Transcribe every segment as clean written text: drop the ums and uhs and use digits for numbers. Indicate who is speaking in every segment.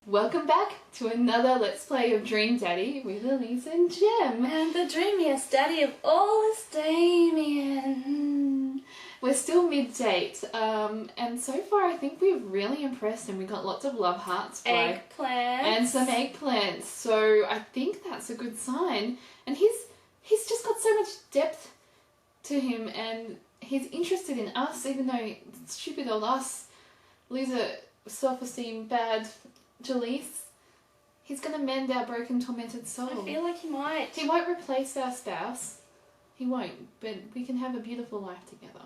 Speaker 1: Welcome back to another Let's Play of Dream Daddy with Elise and Jem.
Speaker 2: And the dreamiest daddy of all is Damien.
Speaker 1: We're still mid-date, and so far I think we've really impressed him. We got lots of love hearts.
Speaker 2: Eggplants.
Speaker 1: And some eggplants, so I think that's a good sign. And he's just got so much depth to him, and he's interested in us, even though stupid old us, loser, self-esteem, bad Jalise. He's going to mend our broken, tormented soul.
Speaker 2: I feel like he might.
Speaker 1: He won't replace our spouse. He won't, but we can have a beautiful life together.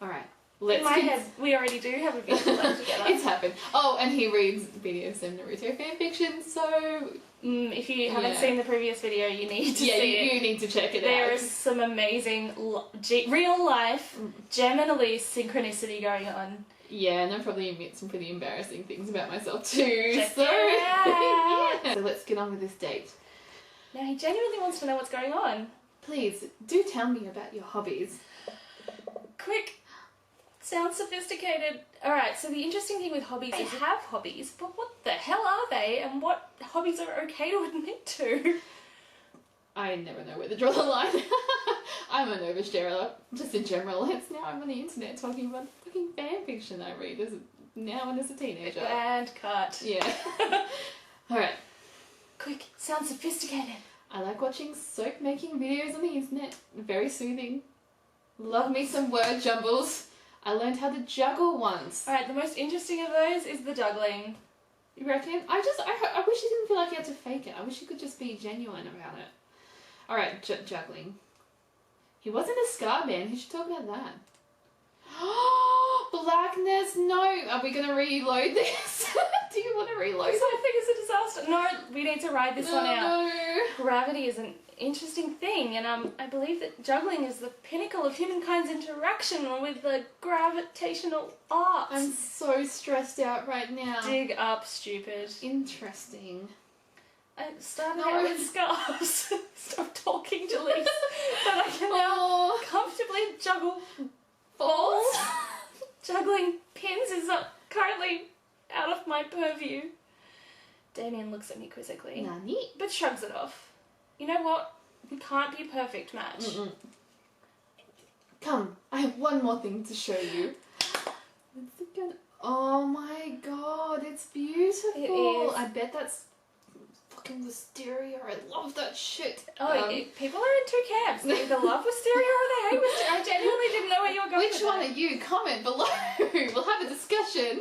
Speaker 1: Alright, let's
Speaker 2: In my head, we already do have a beautiful life together.
Speaker 1: It's happened. Oh, and he reads BDSM Naruto fanfiction, if
Speaker 2: if you haven't seen the previous video, you need to see it.
Speaker 1: You need to check it out.
Speaker 2: There is some amazing real life Jem and Elise synchronicity going on.
Speaker 1: Yeah, and I probably admit some pretty embarrassing things about myself too.
Speaker 2: Check
Speaker 1: So,
Speaker 2: it out.
Speaker 1: yeah. So let's get on with this date.
Speaker 2: Now he genuinely wants to know what's going on.
Speaker 1: Please, do tell me about your hobbies.
Speaker 2: Quick. Sounds sophisticated. Alright, so the interesting thing with hobbies is you have hobbies, but what the hell are they and what hobbies are okay to admit to?
Speaker 1: I never know where to draw the line. I'm an oversharer, just in general. It's now I'm on the internet talking about fucking fanfiction I read as a teenager.
Speaker 2: And cut.
Speaker 1: Yeah. Alright.
Speaker 2: Quick, sounds sophisticated.
Speaker 1: I like watching soap making videos on the internet. Very soothing. Love me some word jumbles. I learned how to juggle once.
Speaker 2: Alright, the most interesting of those is the juggling.
Speaker 1: You reckon? I wish you didn't feel like you had to fake it. I wish you could just be genuine about it. Alright, juggling. He wasn't a scar man. He should talk about that. Blackness, no. Are we going to reload this? Do you want to reload
Speaker 2: this? I think it's a disaster. No, we need to ride this one out.
Speaker 1: No.
Speaker 2: Gravity is an interesting thing, and I believe that juggling is the pinnacle of humankind's interaction with the gravitational arts.
Speaker 1: I'm so stressed out right now.
Speaker 2: Dig up, stupid.
Speaker 1: Interesting.
Speaker 2: I started out with scarves. Stop talking, Jalise. But I can now comfortably juggle balls. Juggling pins is currently out of my purview. Damien looks at me quizzically,
Speaker 1: Nani?
Speaker 2: but shrugs it off. You know what? We can't be a perfect match.
Speaker 1: Come, I have one more thing to show you. What's it gonna... Oh my god, it's beautiful.
Speaker 2: It is.
Speaker 1: I bet that's fucking wisteria. I love that shit.
Speaker 2: Oh, people are in two camps. They either love wisteria or they hate wisteria. I genuinely didn't know where you were going with
Speaker 1: Which one are you? Comment below. We'll have a discussion.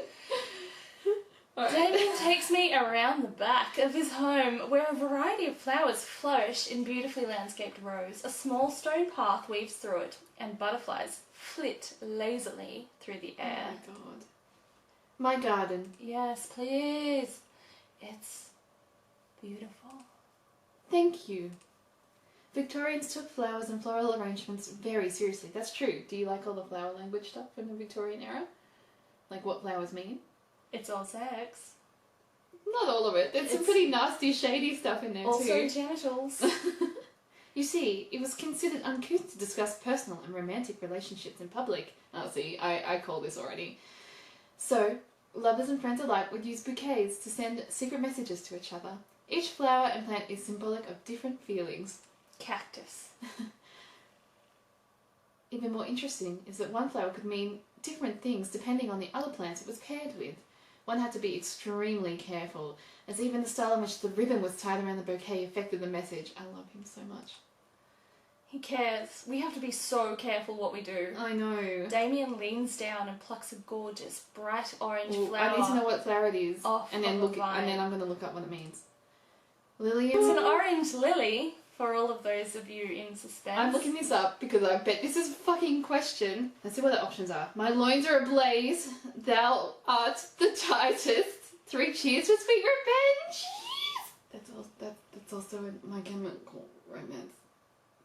Speaker 2: Damien takes me around the back of his home where a variety of flowers flourish in beautifully landscaped rows. A small stone path weaves through it and butterflies flit lazily through the air.
Speaker 1: Oh my god. My garden.
Speaker 2: Yes, please. It's beautiful.
Speaker 1: Thank you. Victorians took flowers and floral arrangements very seriously. That's true. Do you like all the flower language stuff from the Victorian era? Like what flowers mean?
Speaker 2: It's all sex.
Speaker 1: Not all of it. There's some pretty nasty, shady stuff in there too.
Speaker 2: Also genitals.
Speaker 1: You see, it was considered uncouth to discuss personal and romantic relationships in public. Oh, see, I call this already. So, lovers and friends alike would use bouquets to send secret messages to each other. Each flower and plant is symbolic of different feelings.
Speaker 2: Cactus.
Speaker 1: Even more interesting is that one flower could mean different things depending on the other plants it was paired with. One had to be extremely careful, as even the style in which the ribbon was tied around the bouquet affected the message. I love him so much.
Speaker 2: He cares. We have to be so careful what we do.
Speaker 1: I know.
Speaker 2: Damien leans down and plucks a gorgeous, bright orange flower.
Speaker 1: I need to know what flower it is, and then
Speaker 2: I'm
Speaker 1: going to look up what it means. Lilium.
Speaker 2: It's an orange lily. For all of those of you in suspense.
Speaker 1: I'm looking this up because I bet this is a fucking question. Let's see what the options are. My loins are ablaze. Thou art the tightest. 3 cheers for sweet revenge. That's also a My Chemical Romance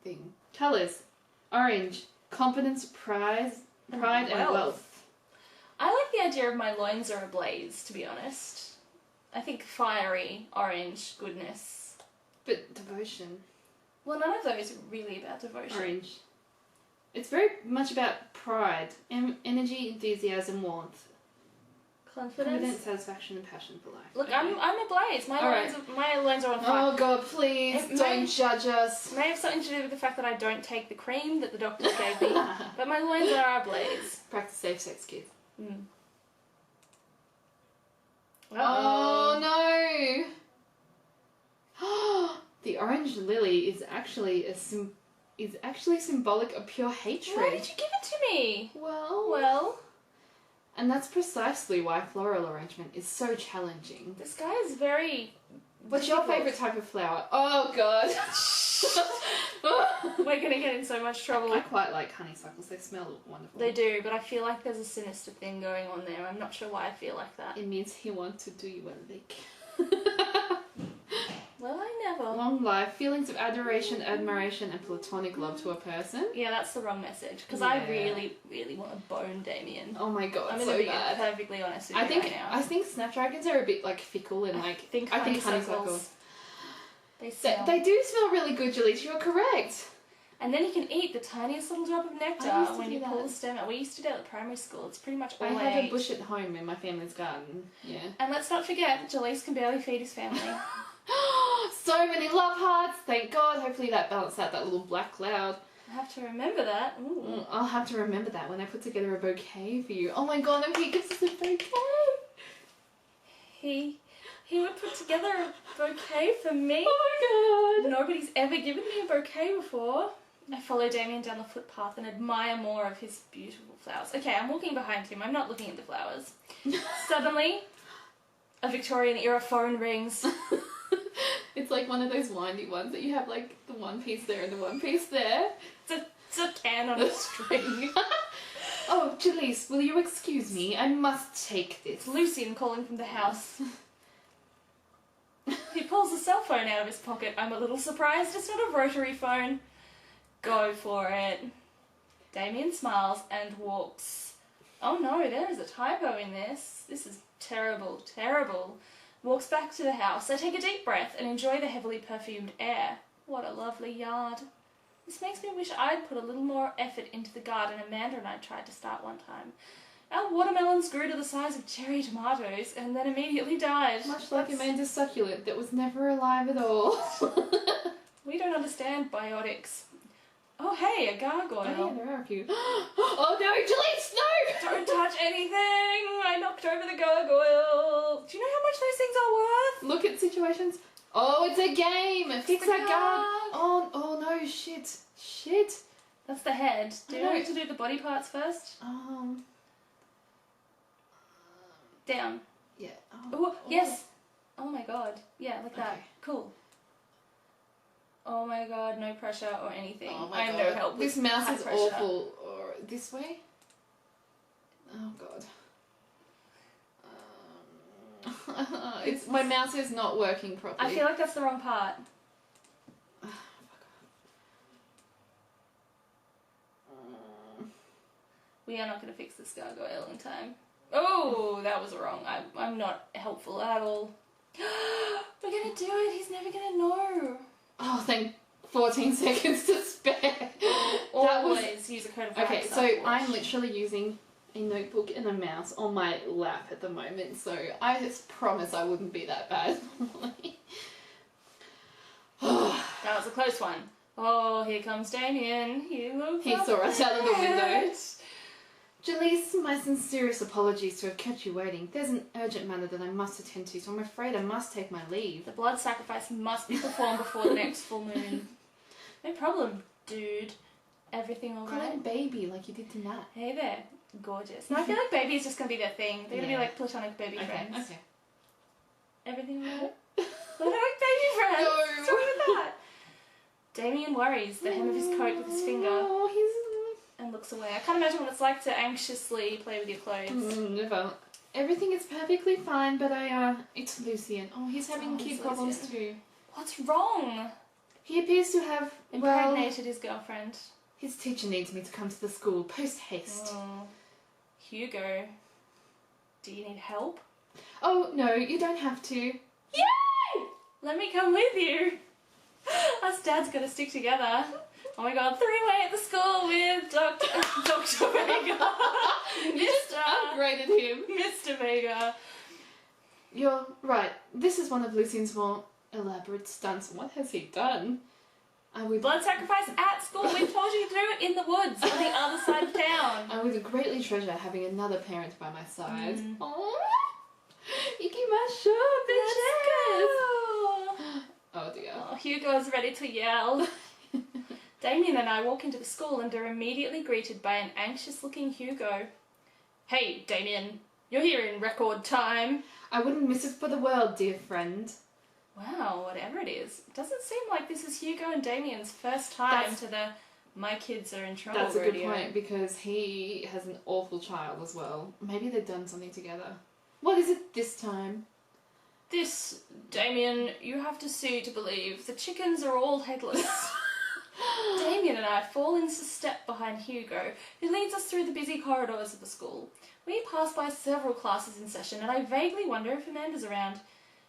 Speaker 1: thing. Colours. Orange. Confidence, pride and wealth.
Speaker 2: I like the idea of my loins are ablaze, to be honest. I think fiery, orange, goodness.
Speaker 1: But devotion.
Speaker 2: Well, none of those are really about devotion.
Speaker 1: Orange. It's very much about pride, energy, enthusiasm, warmth.
Speaker 2: Confidence.
Speaker 1: satisfaction, and passion for life.
Speaker 2: Look,
Speaker 1: Okay.
Speaker 2: I'm a blaze. My lines are on fire.
Speaker 1: Oh God, please don't judge us.
Speaker 2: It may have something to do with the fact that I don't take the cream that the doctors gave me, but my loins are ablaze.
Speaker 1: Practice safe sex, kids.
Speaker 2: Mm.
Speaker 1: Oh no! The orange lily is actually symbolic of pure hatred.
Speaker 2: Why did you give it to me?
Speaker 1: Well. And that's precisely why floral arrangement is so challenging.
Speaker 2: This guy is very...
Speaker 1: What's your favourite type of flower? Oh God.
Speaker 2: We're going to get in so much trouble.
Speaker 1: I quite like honeysuckles. They smell wonderful.
Speaker 2: They do, but I feel like there's a sinister thing going on there. I'm not sure why I feel like that.
Speaker 1: It means he wants to do you a lick.
Speaker 2: Well, I never.
Speaker 1: Long life, feelings of adoration, admiration, and platonic love to a person.
Speaker 2: Yeah, that's the wrong message. Because
Speaker 1: Yeah.
Speaker 2: I really, really want to bone Damien.
Speaker 1: Oh my God,
Speaker 2: I'm
Speaker 1: so
Speaker 2: going to be
Speaker 1: bad.
Speaker 2: perfectly honest with
Speaker 1: I
Speaker 2: you
Speaker 1: think
Speaker 2: right now.
Speaker 1: I think snapdragons are a bit like fickle and like.
Speaker 2: I think honeysuckles. They smell.
Speaker 1: They do smell really good, Julie. You're correct.
Speaker 2: And then you can eat the tiniest little drop of nectar
Speaker 1: I used to
Speaker 2: when
Speaker 1: do
Speaker 2: you pull
Speaker 1: that.
Speaker 2: the stem out. We used to do it at primary school. It's pretty much all
Speaker 1: I
Speaker 2: I
Speaker 1: have
Speaker 2: ate.
Speaker 1: a bush at home in my family's garden. Yeah.
Speaker 2: And let's not forget, Jalise can barely feed his family.
Speaker 1: So many love hearts. Thank God. Hopefully that balanced out that little black cloud.
Speaker 2: I have to remember that. Ooh.
Speaker 1: I'll have to remember that when I put together a bouquet for you. Oh my God, no, he gives us a bouquet.
Speaker 2: He would put together a bouquet for me.
Speaker 1: Oh my God.
Speaker 2: Nobody's ever given me a bouquet before. I follow Damien down the footpath and admire more of his beautiful flowers. Okay, I'm walking behind him. I'm not looking at the flowers. Suddenly, a Victorian era phone rings.
Speaker 1: It's like one of those windy ones that you have like the one piece there and the one piece there.
Speaker 2: It's a can on a string.
Speaker 1: Oh, Jalise, will you excuse me? I must take this.
Speaker 2: It's Lucian calling from the house. He pulls a cell phone out of his pocket. I'm a little surprised it's not a rotary phone. Go for it. Damien smiles and walks. Oh no, there is a typo in this. This is terrible, terrible. Walks back to the house. I take a deep breath and enjoy the heavily perfumed air. What a lovely yard. This makes me wish I'd put a little more effort into the garden Amanda and I tried to start one time. Our watermelons grew to the size of cherry tomatoes and then immediately died.
Speaker 1: Much like Amanda's succulent that was never alive at all.
Speaker 2: We don't understand biotics. Oh hey, a gargoyle.
Speaker 1: Oh yeah, there are a few. Oh no, Jalise, no!
Speaker 2: Don't touch anything! I knocked over the gargoyle. Do you know how much those things are worth?
Speaker 1: Look at situations. Oh, it's a game! Fix
Speaker 2: the
Speaker 1: that guard!
Speaker 2: guard.
Speaker 1: Oh no, shit. Shit.
Speaker 2: That's the head. Do you
Speaker 1: I know.
Speaker 2: want to do the body parts first? Down.
Speaker 1: Yeah.
Speaker 2: Oh, yes! Oh my god. Yeah, like that.
Speaker 1: Okay.
Speaker 2: Cool. Oh my god, no pressure or anything.
Speaker 1: Oh my
Speaker 2: I have
Speaker 1: God.
Speaker 2: no help.
Speaker 1: This
Speaker 2: with
Speaker 1: mouse
Speaker 2: high
Speaker 1: is
Speaker 2: pressure.
Speaker 1: awful. Or this way? Oh God. It's my mouse is not working properly.
Speaker 2: I feel like that's the wrong part. We are not going to fix this gargoyle in time. Oh, that was wrong. I'm not helpful at all. We're going to do it. He's never going to know.
Speaker 1: Oh, thank 14 seconds to spare.
Speaker 2: Always use a code of
Speaker 1: Okay,
Speaker 2: wax
Speaker 1: so
Speaker 2: afterwards.
Speaker 1: I'm literally using a notebook and a mouse on my lap at the moment, so I just promise I wouldn't be that bad normally.
Speaker 2: That was a close one. Oh, here comes Damien. He looks
Speaker 1: He saw us out of the window.
Speaker 2: upset.
Speaker 1: Jalise, my sincerest apologies to have kept you waiting. There's an urgent matter that I must attend to, so I'm afraid I must take my leave.
Speaker 2: The blood sacrifice must be performed before the next full moon. No problem, dude. Everything
Speaker 1: Call
Speaker 2: alright?
Speaker 1: him baby like you did to Nat.
Speaker 2: Hey there. Gorgeous. No, I feel like baby is just going to be their thing. They're going to
Speaker 1: Yeah.
Speaker 2: be like platonic baby
Speaker 1: Okay,
Speaker 2: friends.
Speaker 1: okay.
Speaker 2: Everything alright? Platonic baby friends?
Speaker 1: No.
Speaker 2: What's wrong with that? Damien worries the hem of his coat with his finger
Speaker 1: Oh, he's...
Speaker 2: and looks away. I can't imagine what it's like to anxiously play with your clothes.
Speaker 1: Never. Everything is perfectly fine, but it's Lucian. Oh, he's having
Speaker 2: Oh,
Speaker 1: kid
Speaker 2: it's
Speaker 1: problems
Speaker 2: Lucian.
Speaker 1: too.
Speaker 2: What's wrong?
Speaker 1: He appears to have, well,
Speaker 2: Impregnated his girlfriend.
Speaker 1: his teacher needs me to come to the school post haste.
Speaker 2: Oh. Hugo. Do you need help?
Speaker 1: Oh, no, you don't have to.
Speaker 2: Yay! Let me come with you. Us dads gotta stick together. Oh my god, three-way at the school with Dr. Vega.
Speaker 1: You just upgraded him.
Speaker 2: Mr. Vega.
Speaker 1: You're right. This is one of Lucian's more elaborate stunts. What has he done?
Speaker 2: Blood sacrifice at school. We told you to do it in the woods on the other side of town.
Speaker 1: I would greatly treasure having another parent by my side.
Speaker 2: Mm.
Speaker 1: Oh, Ikimashou, bitches! Oh dear.
Speaker 2: Oh, Hugo's ready to yell. Damien and I walk into the school and are immediately greeted by an anxious-looking Hugo. Hey, Damien, you're here in record time.
Speaker 1: I wouldn't miss it for the world, dear friend.
Speaker 2: Wow, whatever it is. It doesn't seem like this is Hugo and Damien's first time to the my kids are in trouble
Speaker 1: That's a good
Speaker 2: rodeo.
Speaker 1: point, because he has an awful child as well. Maybe they've done something together. What is it this time?
Speaker 2: This, Damien, you have to see to believe. The chickens are all headless. Damien and I fall into step behind Hugo, who leads us through the busy corridors of the school. We pass by several classes in session, and I vaguely wonder if Amanda's around.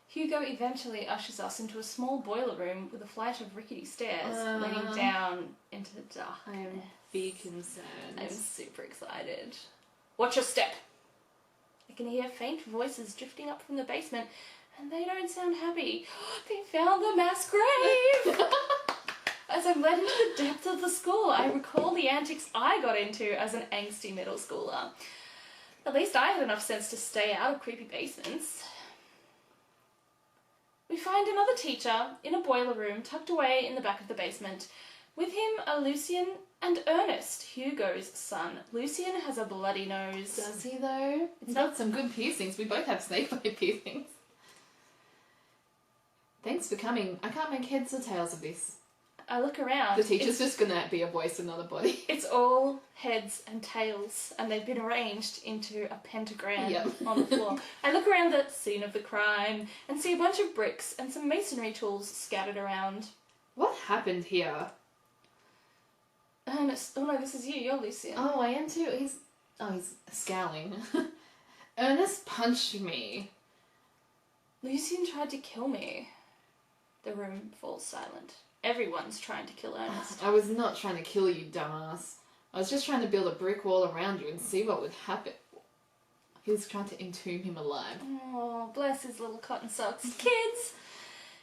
Speaker 2: Hugo eventually ushers us into a small boiler room with a flight of rickety stairs leading down into the dark.
Speaker 1: I am big concerned.
Speaker 2: I'm super excited. Watch your step! I can hear faint voices drifting up from the basement, and they don't sound happy. They found the mass grave! As I'm led into the depths of the school, I recall the antics I got into as an angsty middle schooler. At least I had enough sense to stay out of creepy basements. We find another teacher in a boiler room tucked away in the back of the basement. With him are Lucian and Ernest, Hugo's son. Lucian has a bloody nose.
Speaker 1: Does he though? He's got some good piercings. We both have snakebite piercings. Thanks for coming. I can't make heads or tails of this.
Speaker 2: I look around.
Speaker 1: The teacher's just gonna be a voice in another body.
Speaker 2: It's all heads and tails, and they've been arranged into a pentagram on the floor. I look around the scene of the crime and see a bunch of bricks and some masonry tools scattered around.
Speaker 1: What happened here?
Speaker 2: Ernest, oh no, this is you. You're Lucian.
Speaker 1: Oh, I am too. He's scowling. Ernest punched me.
Speaker 2: Lucian tried to kill me. The room falls silent. Everyone's trying to kill Ernest.
Speaker 1: I was not trying to kill you, dumbass. I was just trying to build a brick wall around you and see what would happen. He was trying to entomb him alive.
Speaker 2: Oh, bless his little cotton socks. Kids,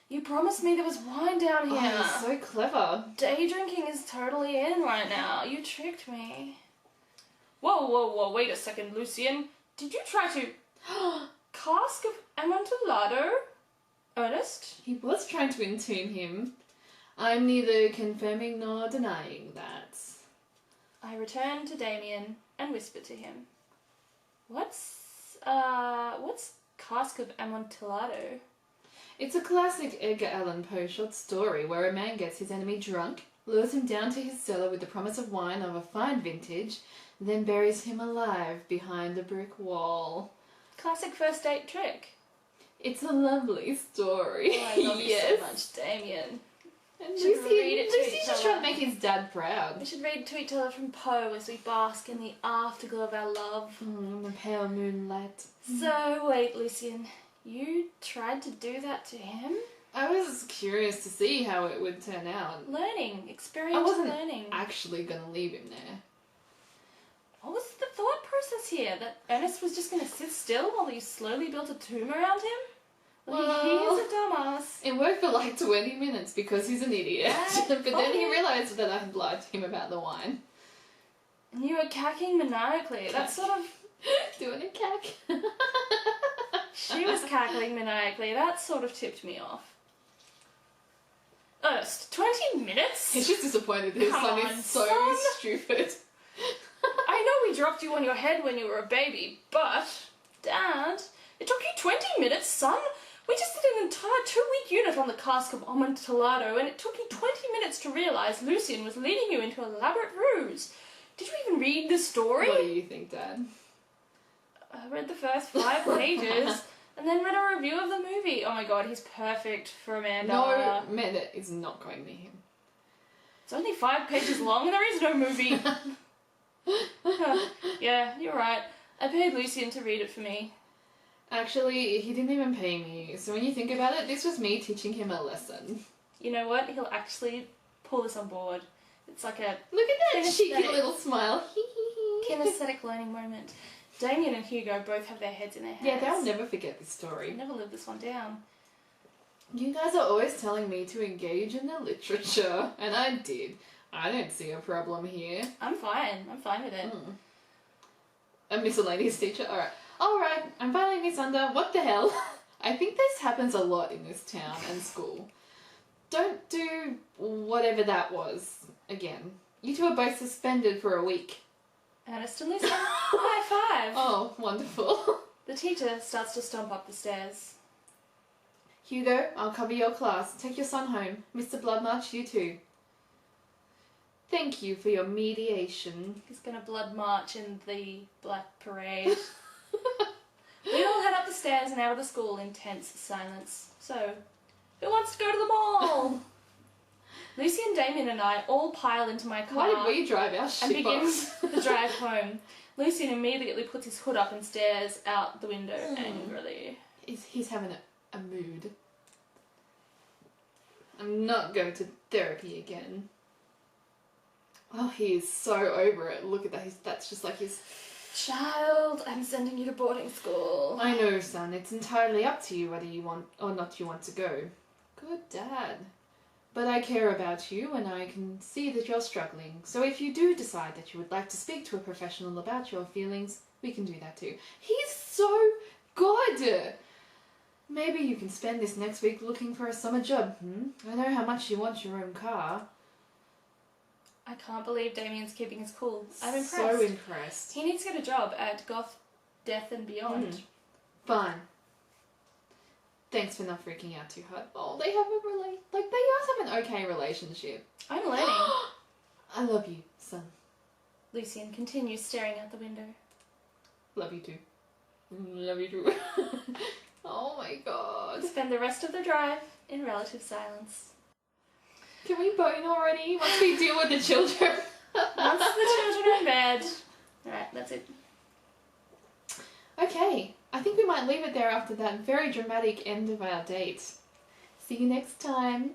Speaker 2: you promised me there was wine down here.
Speaker 1: Oh, you're so clever.
Speaker 2: Day drinking is totally in right now. You tricked me. Whoa, wait a second, Lucian. Did you try to... Cask of Amontillado? Ernest?
Speaker 1: He was trying to entomb him. I'm neither confirming nor denying that.
Speaker 2: I return to Damien and whisper to him. What's Cask of Amontillado?
Speaker 1: It's a classic Edgar Allan Poe short story where a man gets his enemy drunk, lures him down to his cellar with the promise of wine of a fine vintage, then buries him alive behind a brick wall.
Speaker 2: Classic first date trick.
Speaker 1: It's a lovely story.
Speaker 2: Oh, I love you so much, Damien.
Speaker 1: And
Speaker 2: Should read it to
Speaker 1: Lucy's
Speaker 2: each
Speaker 1: just
Speaker 2: other.
Speaker 1: trying to make his dad proud.
Speaker 2: We should read to each other from Poe as we bask in the afterglow of our love.
Speaker 1: The pale moonlight.
Speaker 2: So, wait, Lucian, you tried to do that to him?
Speaker 1: I was curious to see how it would turn out.
Speaker 2: Learning,
Speaker 1: I
Speaker 2: experiential
Speaker 1: wasn't
Speaker 2: learning.
Speaker 1: actually going to leave him there.
Speaker 2: What was the thought process here? That Ernest was just going to sit still while you slowly built a tomb around him?
Speaker 1: Well,
Speaker 2: he's a dumbass.
Speaker 1: It worked for like 20 minutes because he's an idiot. But then he realised that I had lied to him about the wine.
Speaker 2: And you were cacking maniacally. That's sort of...
Speaker 1: Doing a cack.
Speaker 2: She was cackling maniacally. That sort of tipped me off. Ernest, 20 minutes?
Speaker 1: He's just disappointed his
Speaker 2: Come
Speaker 1: son
Speaker 2: on,
Speaker 1: is so
Speaker 2: son.
Speaker 1: stupid.
Speaker 2: I know we dropped you on your head when you were a baby, but... Dad, it took you 20 minutes, son? We just did an entire 2-week unit on the Cask of Amontillado, and it took you 20 minutes to realise Lucian was leading you into an elaborate ruse. Did you even read the story?
Speaker 1: What do you think, Dad?
Speaker 2: I read the first 5 pages, and then read a review of the movie. Oh my god, he's perfect for Amanda.
Speaker 1: No, Amanda is not going near him.
Speaker 2: It's only 5 pages long, and there is no movie. Yeah, you're right. I paid Lucian to read it for me.
Speaker 1: Actually, he didn't even pay me, so when you think about it, this was me teaching him a lesson.
Speaker 2: You know what? He'll actually pull this on board. It's like a
Speaker 1: Look at that cheeky
Speaker 2: kinesthetic-
Speaker 1: little smile.
Speaker 2: kinesthetic learning moment. Damien and Hugo both have their heads in their hands.
Speaker 1: Yeah, they'll never forget this
Speaker 2: I
Speaker 1: story.
Speaker 2: never lived this one down.
Speaker 1: You guys are always telling me to engage in the literature, and I did. I don't see a problem here.
Speaker 2: I'm fine with it.
Speaker 1: A miscellaneous teacher? Alright, I'm filing this under what the hell. I think this happens a lot in this town and school. Don't do whatever that was again. You two are both suspended for a week.
Speaker 2: Ernest and Lucy, high five.
Speaker 1: Oh, wonderful.
Speaker 2: The teacher starts to stomp up the stairs.
Speaker 1: Hugo, I'll cover your class. Take your son home. Mr. Bloodmarch, you too. Thank you for your mediation.
Speaker 2: He's gonna blood march in the Black Parade. We all head up the stairs and out of the school in tense silence. So, who wants to go to the mall? Lucy and Damien and I all pile into my car.
Speaker 1: Why did we drive our
Speaker 2: and
Speaker 1: ship
Speaker 2: begins the drive home. Lucian immediately puts his hood up and stares out the window angrily.
Speaker 1: He's having a mood. I'm not going to therapy again. Oh, he is so over it. Look at that. That's just like his...
Speaker 2: Child, I'm sending you to boarding school.
Speaker 1: I know, son. It's entirely up to you whether you want or not you want to go. Good dad. But I care about you and I can see that you're struggling. So if you do decide that you would like to speak to a professional about your feelings, we can do that too. He's so good! Maybe you can spend this next week looking for a summer job, I know how much you want your own car.
Speaker 2: I can't believe Damien's keeping his cool. I'm impressed.
Speaker 1: So impressed.
Speaker 2: He needs to get a job at Goth, Death and Beyond.
Speaker 1: Fine. Thanks for not freaking out too hard. Oh, they have they must have an okay relationship.
Speaker 2: I'm learning.
Speaker 1: I love you, son.
Speaker 2: Lucian continues staring out the window.
Speaker 1: Love you too. Love you too. Oh my god.
Speaker 2: Spend the rest of the drive in relative silence.
Speaker 1: Can we bone already? Once we deal with the children.
Speaker 2: Once the children are in bed. Alright, that's it.
Speaker 1: Okay, I think we might leave it there after that very dramatic end of our date. See you next time.